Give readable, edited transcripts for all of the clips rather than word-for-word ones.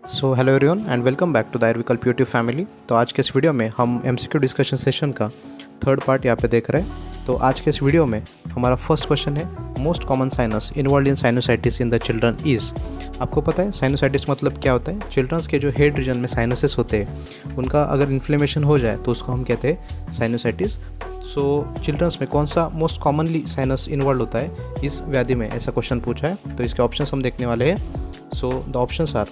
So hello everyone and welcome back to the Ayurvikalp YouTube family. तो आज के इस वीडियो में हम एमसीक्यू डिस्कशन सेशन का थर्ड पार्ट यहाँ पे देख रहे हैं। तो आज के इस वीडियो में हमारा फर्स्ट क्वेश्चन है, most common sinus involve in sinusitis in the children is. आपको पता है साइनोसाइटिस मतलब क्या होता है? चिल्ड्रंस के जो हेड रीजन में साइनसेस होते हैं उनका अगर इन्फ्लेमेशन हो जाए तो उसको हम कहते हैं साइनोसाइटिस। सो चिल्ड्रंस में कौन सा मोस्ट कॉमनली साइनस इन्वॉल्व होता है इस व्याधि में, ऐसा क्वेश्चन पूछा है। तो इसके ऑप्शंस हम देखने वाले हैं। So the options are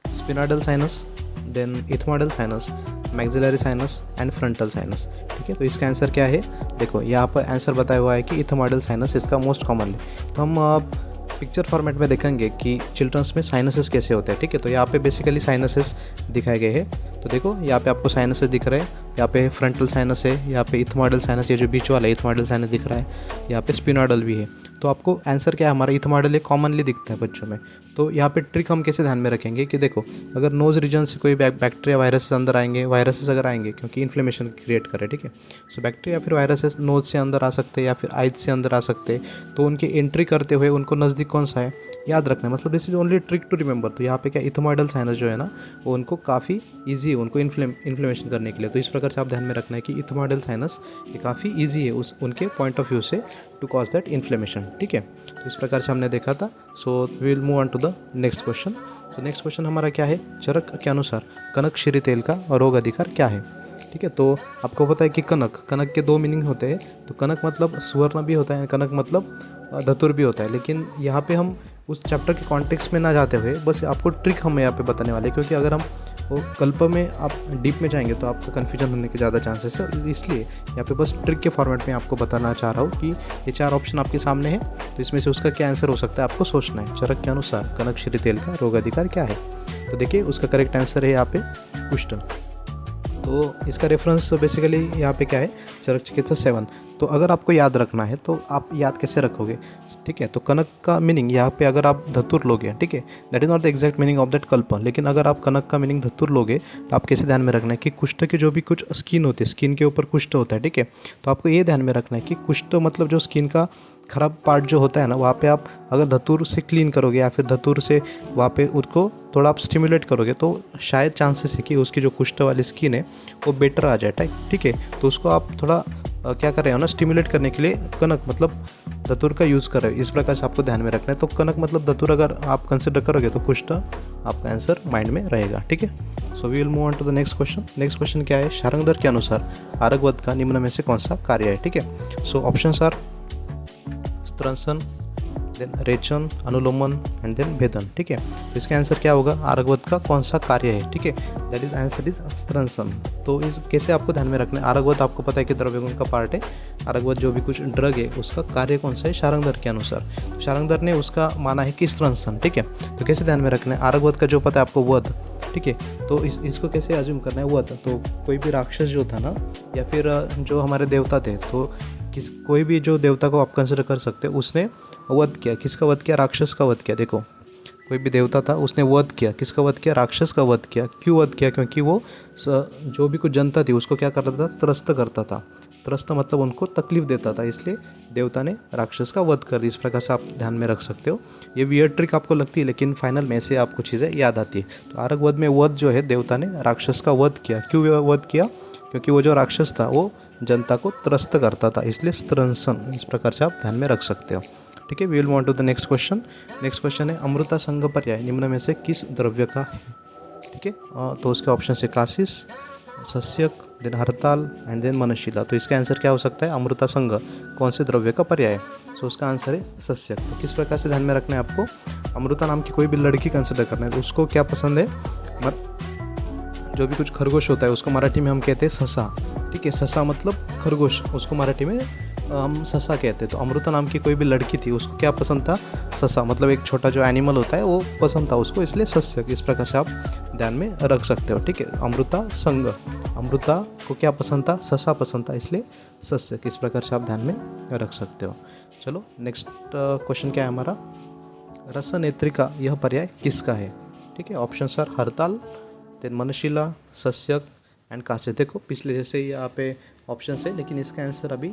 sphenoidal sinus, then ethmoidal sinus, maxillary sinus and frontal sinus. ठीक है, तो इसका आंसर क्या है? देखो यहाँ पर आंसर बताया हुआ है कि इथमोइडल साइनस इसका मोस्ट कॉमन है। तो हम पिक्चर फॉर्मेट में देखेंगे कि चिल्ड्रंस में साइनसेस कैसे होते हैं। ठीक है, तो यहाँ पे बेसिकली साइनसेस दिखाए गए हैं। तो देखो यहाँ पे आपको साइनसेस दिख रहे हैं, यहाँ पे फ्रंटल साइनस है, यहाँ पे इथमोइडल साइनस, ये जो बीच वाला है इथमोइडल साइनस दिख रहा है, यहाँ पे स्पिनोइडल भी है। तो आपको आंसर क्या है? हमारा इथमोइडल ये कॉमनली दिखता है बच्चों में। तो यहाँ पे ट्रिक हम कैसे ध्यान में रखेंगे कि देखो अगर नोज रीजन से कोई बैक्टीरिया वायरसेस अंदर आएंगे, वायरसेस अगर आएंगे क्योंकि इन्फ्लेमेशन क्रिएट करे, ठीक है, सो बैक्टीरिया फिर वायरसेस नोज से अंदर आ सकते हैं या फिर आइज से अंदर आ सकते हैं। तो उनकी एंट्री करते हुए उनको नज़दीक कौन सा है याद रखना है, मतलब this is only trick to remember. तो यहाँ पे क्या इथमोइडल साइनस जो है ना वो उनको काफ़ी ईजी है उनको इन्फ्लेमेशन करने के लिए। तो इस प्रकार से आप ध्यान में रखना है कि इथमोइडल साइनस ये काफ़ी ईजी है उस उनके पॉइंट ऑफ व्यू से टू कॉज दैट इन्फ्लेमेशन। ठीक है, तो इस प्रकार से हमने देखा था। So we will move on to the next question. तो नेक्स्ट क्वेश्चन हमारा क्या है? चरक के अनुसार कनक तेल का रोग अधिकार क्या है? ठीक है, तो आपको पता है कि कनक कनक के दो मीनिंग होते हैं। तो कनक मतलब सुवर्ण भी होता है, कनक मतलब धतुर भी होता है। लेकिन यहाँ पे हम उस चैप्टर के कॉन्टेक्स्ट में ना जाते हुए बस आपको ट्रिक हम यहाँ पे बताने वाले हैं, क्योंकि अगर हम वो कल्प में आप डीप में जाएंगे तो आपको कन्फ्यूजन होने के ज़्यादा चांसेस है। इसलिए यहाँ पे बस ट्रिक के फॉर्मेट में आपको बताना चाह रहा हूँ कि ये चार ऑप्शन आपके सामने है, तो इसमें से उसका क्या आंसर हो सकता है आपको सोचना है। चरक के अनुसार कनक तेल का रोग अधिकार क्या है? तो देखिए उसका करेक्ट आंसर है यहाँ पे कुष्ठ। तो इसका रेफरेंस बेसिकली यहाँ पे क्या है? चरक चिकित्सा 7। तो अगर आपको याद रखना है तो आप याद कैसे रखोगे? ठीक है, तो कनक का मीनिंग यहाँ पे अगर आप धतुर लोगे, ठीक है, that is not the exact meaning of that कल्प। लेकिन अगर आप कनक का मीनिंग धतुर लोगे तो आप कैसे ध्यान में रखना है कि कुष्ठ के जो भी कुछ स्किन होती है, स्किन के ऊपर कुष्ठ होता है, ठीक है, तो आपको ये ध्यान में रखना है कि कुष्ठ मतलब जो स्किन का खराब पार्ट जो होता है ना, वहाँ पे आप अगर धतूर से क्लीन करोगे या फिर धतूर से वहाँ पे उसको थोड़ा आप स्टिमुलेट करोगे तो शायद चांसेस है कि उसकी जो कुष्ठ वाली स्किन है वो बेटर आ जाए। ठीक है, तो उसको आप थोड़ा क्या कर रहे हो ना, स्टिमुलेट करने के लिए कनक मतलब धतूर का यूज़ कर रहे हो। इस प्रकार से आपको ध्यान में रखना है। तो कनक मतलब धतूर अगर आप कंसिडर करोगे तो कुष्ठ आपका आंसर माइंड में रहेगा। ठीक है, so we will move on to the next question. Next question क्या है? शारंगधर के अनुसार आरगवद का निम्न में से कौन सा कार्य है? ठीक है, सो ऑप्शंस आर स्त्रंसन, देन रेचन, अनुलोमन एंड देन भेदन। ठीक है, तो इसका आंसर क्या होगा? आरगवद का कौन सा कार्य है? ठीक है, दैट इज आंसर इज स्त्रंसन। तो इस कैसे आपको ध्यान में रखना है? आरगवद आपको पता है कि द्रव्य गुण का पार्ट है। आरगवद जो भी कुछ ड्रग है उसका कार्य कौन सा है शारंगधर के अनुसार? तो शारंगधर ने उसका माना है कि स्त्रंसन। ठीक है, तो कैसे ध्यान में रखना है? आरगवद का जो पता है आपको वध, ठीक है, तो इसको कैसे अज्यूम करना है? वध, तो कोई भी राक्षस जो था ना या फिर जो हमारे देवता थे, तो कोई भी जो देवता को आप कंसिडर कर सकते हो उसने वध किया। किसका वध किया? राक्षस का वध किया। देखो कोई भी देवता था उसने वध किया। किसका वध किया? राक्षस का वध किया। क्यों वध किया? क्योंकि वो जो भी कुछ जनता थी उसको क्या करता था? त्रस्त करता था। त्रस्त मतलब उनको तकलीफ देता था, इसलिए देवता ने राक्षस का वध कर दिया। इस प्रकार से आप ध्यान में रख सकते हो। ये वियर्ड ट्रिक आपको लगती है लेकिन फाइनल में से आपको चीज़ें याद आती है। तो आरग वध में वध जो है देवता ने राक्षस का वध किया। क्यों वध किया? क्योंकि वो जो राक्षस था वो जनता को त्रस्त करता था, इसलिए स्त्रंसन। इस प्रकार से आप ध्यान में रख सकते हो। ठीक है, we will move on to the next question. Next question है अमृता संघ पर्याय निम्न में से किस द्रव्य का है? ठीक है, तो उसके ऑप्शन है कासिस, सस्यक, देन हरताल एंड देन मनशिला। तो इसका आंसर क्या हो सकता है? अमृता संघ कौन से द्रव्य का पर्याय है? सो उसका आंसर है सस्यक। तो किस प्रकार से ध्यान में रखना है आपको? अमृता नाम की कोई भी लड़की कंसिडर करना है तो उसको क्या पसंद है? जो भी कुछ खरगोश होता है उसको मराठी में हम कहते हैं ससा। ठीक है, ससा मतलब खरगोश, उसको मराठी में हम ससा कहते हैं। तो अमृता नाम की कोई भी लड़की थी उसको क्या पसंद था? ससा, मतलब एक छोटा जो एनिमल होता है वो पसंद था उसको, इसलिए सस्य। इस प्रकार से आप ध्यान में रख सकते हो। ठीक है, अमृता संग, अमृता को क्या पसंद था? ससा पसंद था, इसलिए सस्य। इस प्रकार से आप ध्यान में रख सकते हो। चलो नेक्स्ट क्वेश्चन क्या है हमारा? रसनेत्रिका यह पर्याय किसका है? ठीक है, ऑप्शन सर हरताल, देन मनशिला, सस्यक एंड कासे। देखो पिछले जैसे ही यहाँ पे ऑप्शन है लेकिन इसका आंसर अभी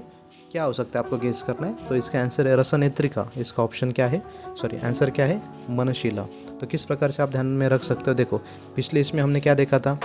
क्या हो सकता है आपको गेस करना है। तो इसका आंसर है रसनेत्रिका। इसका ऑप्शन क्या है, सॉरी आंसर क्या है, मनशिला। तो किस प्रकार से आप ध्यान में रख सकते हो, देखो पिछले इसमें हमने क्या देखा था,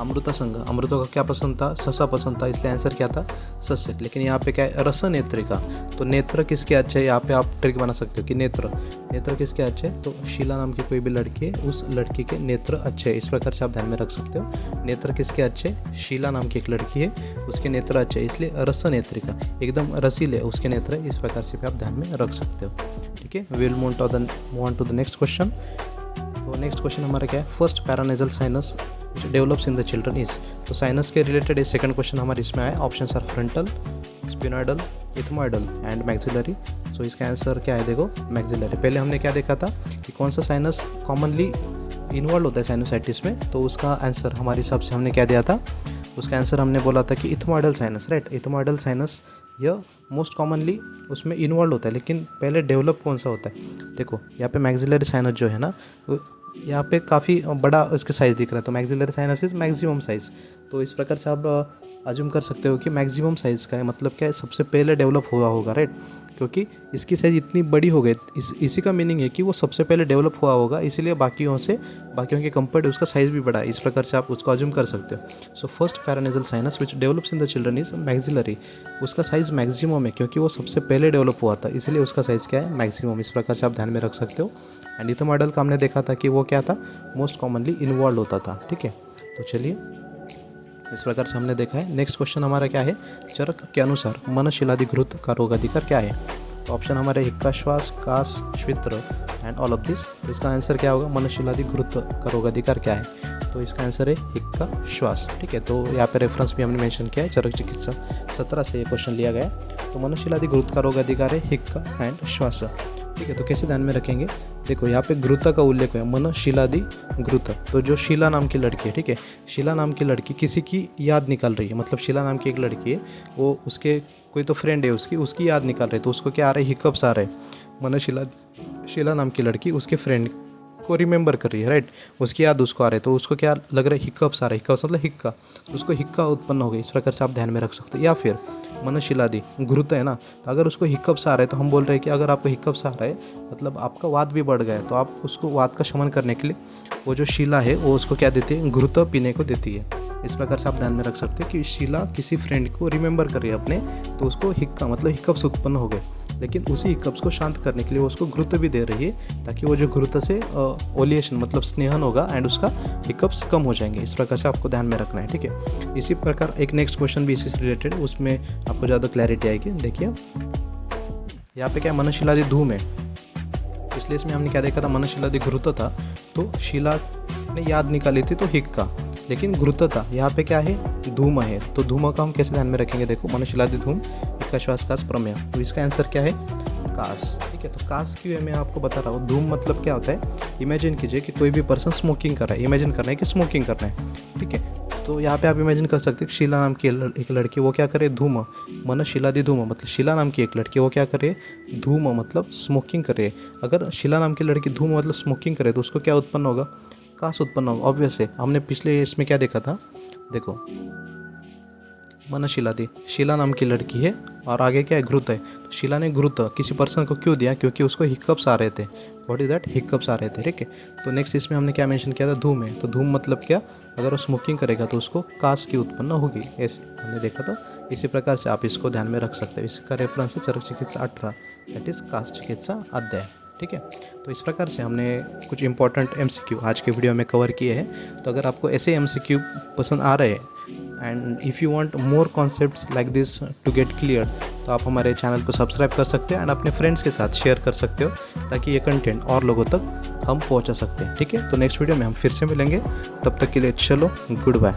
अमृता संघ, अमृता को क्या पसंद था, ससा पसंद था, इसलिए आंसर क्या था, सस्य। लेकिन यहाँ पे क्या है, रसनेत्रिका। तो नेत्र किसके अच्छे है, यहाँ पे आप ट्रिक बना सकते हो कि नेत्र, नेत्र किसके अच्छे है, तो शीला नाम की कोई भी लड़की है, उस लड़की के नेत्र अच्छे है। इस प्रकार से आप ध्यान में रख सकते हो। नेत्र किसके अच्छे, शीला नाम की एक लड़की है, उसके नेत्र अच्छे है, इसलिए रसनेत्रिका, एकदम रसीले उसके नेत्र है। इस प्रकार से भी आप ध्यान में रख सकते हो। ठीक है, we will move on to the next question. तो नेक्स्ट क्वेश्चन हमारा क्या है, first paranasal sinus develops in the children is. तो साइनस के रिलेटेड ये सेकंड क्वेश्चन हमारे इसमें आया। Options are frontal, sphenoidal, ethmoidal and maxillary. So इसका आंसर क्या है, देखो मैक्सिलरी। पहले हमने क्या देखा था कि कौन सा साइनस कॉमनली इन्वॉल्व होता है साइनोसाइटिस में, तो उसका आंसर हमारे हिसाब से हमने क्या दिया था, उसका आंसर हमने बोला था कि ethmoidal sinus, right. Ethmoidal sinus यह मोस्ट कॉमनली उसमें इन्वॉल्व होता है, लेकिन पहले डेवलप कौन सा होता है, देखो यहाँ पे मैक्सिलरी साइनस जो है ना, यहाँ पे काफ़ी बड़ा इसका साइज़ दिख रहा है, तो maxillary sinus is maximum size. तो इस प्रकार से आप अज्यूम कर सकते हो कि मैक्सिमम साइज़ का है, मतलब क्या है, सबसे पहले डेवलप हुआ होगा, राइट। क्योंकि इसकी साइज़ इतनी बड़ी हो गई, इसी का मीनिंग है कि वो सबसे पहले डेवलप हुआ होगा, इसीलिए बाकियों के कंपेयर उसका साइज़ भी बड़ा है। इस प्रकार से आप उसको अज्यूम कर सकते हो। So first paranasal sinus which develops in the children is maxillary. उसका साइज़ मैक्सिमम है, क्योंकि वो सबसे पहले डेवलप हुआ था, इसलिए उसका साइज़ क्या है, मैक्सिमम। इस प्रकार से आप ध्यान में रख सकते हो। एंड इथमॉइडल का हमने देखा था कि वो क्या था, मोस्ट कॉमनली इन्वॉल्व होता था। ठीक है, तो चलिए इस प्रकार से हमने देखा है। नेक्स्ट क्वेश्चन हमारा क्या है, चरक के अनुसार मनशिलाधिकृत का रोगाधिकार क्या है। तो ऑप्शन हमारे हिक्का श्वास, कास, श्वित्र एंड ऑल ऑफ दिस। तो इसका आंसर क्या होगा, मनशिलाधिकृत का रोगाधिकार क्या है, तो इसका आंसर है हिक्का श्वास। ठीक है, तो यहाँ पे रेफरेंस भी हमने मेंशन किया है, चरक चिकित्सा 17 से ये क्वेश्चन लिया गया है। तो मनशिलाधिकृत का रोगाधिकार है हिक्का एंड श्वास। ठीक है, तो कैसे ध्यान में रखेंगे, देखो यहाँ पे घृत का उल्लेख है, मनशिलादि घृत। तो जो शीला नाम की लड़की है, ठीक है, शीला नाम की लड़की किसी की याद निकाल रही है, मतलब शीला नाम की एक लड़की है, वो उसके कोई तो फ्रेंड है उसकी याद निकाल रही है, तो उसको क्या आ रहा है, हिकअप्स आ रहे हैं। शीला नाम की लड़की उसके फ्रेंड को रिमेंबर कर रही है, राइट, उसकी याद उसको आ रही है, तो उसको क्या लग रहा है, हिकअप्स आ रहा है। हिकअप्स मतलब हिक्का, तो उसको हिक्का उत्पन्न हो गई। इस प्रकार से आप ध्यान में रख सकते हो। या फिर मनशिलादि घृत है ना, तो अगर उसको हिकअप्स आ रहा है, तो हम बोल रहे हैं कि अगर आपको हिकअप्स आ रहा है, मतलब आपका वात भी बढ़ गया है, तो आप उसको वात का शमन करने के लिए वो जो शीला है वो उसको क्या देती है, घृत पीने को देती है। इस प्रकार से आप ध्यान में रख सकते हैं कि शीला किसी फ्रेंड को रिमेंबर कर रही है अपने, तो उसको हिक्का मतलब हिकअप्स उत्पन्न हो गए, लेकिन उसी हिकअप्स को शांत करने के लिए वो उसको घृत भी दे रही है, ताकि वो जो घृत से ओलिएशन मतलब स्नेहन होगा एंड उसका हिकअप्स कम हो जाएंगे। इस प्रकार से आपको ध्यान में रखना है। ठीक है, इसी प्रकार एक नेक्स्ट क्वेश्चन भी इसी से रिलेटेड, उसमें आपको ज़्यादा क्लैरिटी आएगी। देखिए यहाँ पे क्या मनशिलादि धूम है, इसलिए इसमें हमने क्या देखा था, मनशिलादि घृत था, तो शीला ने याद निकाली थी तो हिक्का, लेकिन घृत था, यहाँ पे क्या है, धूम है। तो धूम का हम कैसे ध्यान में रखेंगे, देखो मनशिलादि धूम, हिक्का श्वास कास प्रमेय, तो इसका आंसर क्या है, कास। ठीक है, तो कास की वे मैं आपको बता रहा हूँ। धूम मतलब क्या होता है, इमेजिन कीजिए कि कोई भी पर्सन स्मोकिंग कर रहा है, इमेजिन करना है कि स्मोकिंग करना है। ठीक है, तो यहाँ पे आप इमेजिन कर सकते हैं शीला नाम की एक लड़की, वो क्या करे, धूम, मनशिलादि धूम मतलब शीला नाम की एक लड़की, वो क्या करे, धूम मतलब स्मोकिंग करे। अगर शीला नाम की लड़की धूम मतलब स्मोकिंग करे, तो उसको क्या उत्पन्न होगा, कास उत्पन्न होगा। ऑब्वियस है, हमने पिछले इसमें क्या देखा था, देखो मनशिलादि, शीला नाम की लड़की है और आगे क्या है, घृत है। तो शीला ने घृत किसी पर्सन को क्यों दिया, क्योंकि उसको हिकअप्स आ रहे थे। व्हाट इज दैट, हिकअप्स आ रहे थे। ठीक है, तो नेक्स्ट इसमें हमने क्या मेंशन किया था, धूम है, तो धूम मतलब क्या, अगर वो स्मोकिंग करेगा तो उसको कास की उत्पन्न होगी, ऐसे हमने देखा। तो इसी प्रकार से आप इसको ध्यान में रख सकते हैं। इसका रेफरेंस है चरक चिकित्सा 18, दैट इज कास चिकित्सा अध्याय। ठीक है, तो इस प्रकार से हमने कुछ इंपॉर्टेंट एमसीक्यू आज के वीडियो में कवर किए हैं। तो अगर आपको ऐसे एमसीक्यू पसंद आ रहे हैं and if you want more concepts like this to get clear, तो आप हमारे चैनल को सब्सक्राइब कर सकते हैं एंड अपने फ्रेंड्स के साथ शेयर कर सकते हो, ताकि ये कंटेंट और लोगों तक हम पहुंचा सकते हैं। ठीक है, तो नेक्स्ट वीडियो में हम फिर से मिलेंगे, तब तक के लिए चलो गुड बाय।